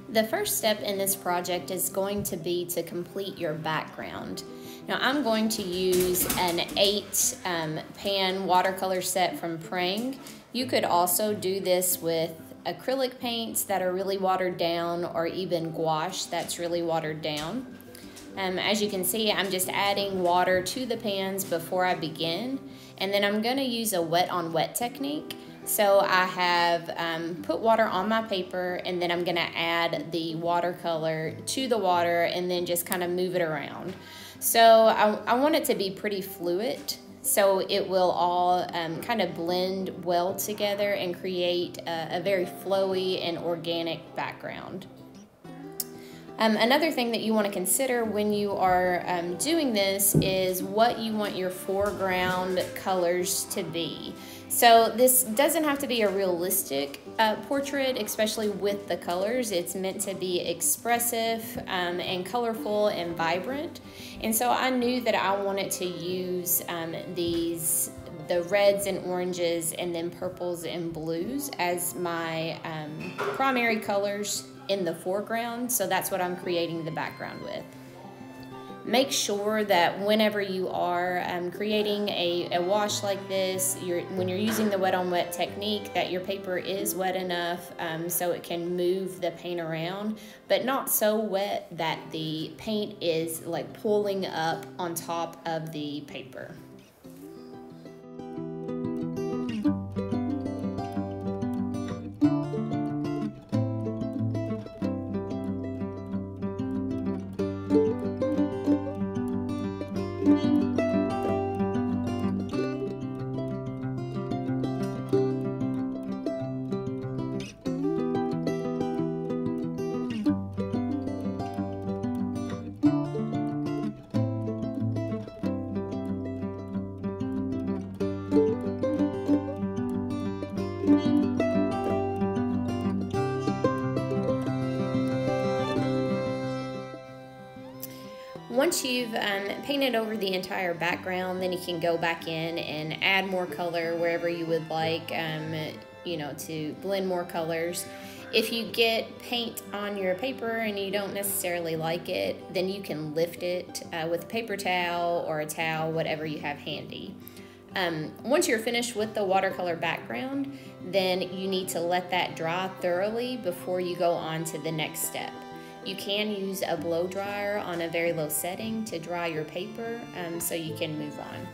The first step in this project is going to be to complete your background. Now I'm going to use an 8 pan watercolor set from Prang. You could also do this with acrylic paints that are really watered down, or even gouache that's really watered down. As you can see, I'm just adding water to the pans before I begin, and then I'm going to use a wet on wet technique. So I have put water on my paper, and then I'm going to add the watercolor to the water and then just kind of move it around. So I want it to be pretty fluid, so it will all kind of blend well together and create a very flowy and organic background. Another thing that you want to consider when you are doing this is what you want your foreground colors to be. So this doesn't have to be a realistic portrait, especially with the colors. It's meant to be expressive and colorful and vibrant. And so I knew that I wanted to use the reds and oranges and then purples and blues as my primary colors in the foreground, so that's what I'm creating the background with. Make sure that whenever you are creating a wash like this, when you're using the wet on wet technique, that your paper is wet enough so it can move the paint around, but not so wet that the paint is like pulling up on top of the paper. Once you've painted over the entire background, then you can go back in and add more color wherever you would like, you know, to blend more colors. If you get paint on your paper and you don't necessarily like it, then you can lift it with a paper towel or a towel, whatever you have handy. Once you're finished with the watercolor background, then you need to let that dry thoroughly before you go on to the next step. You can use a blow dryer on a very low setting to dry your paper so you can move on.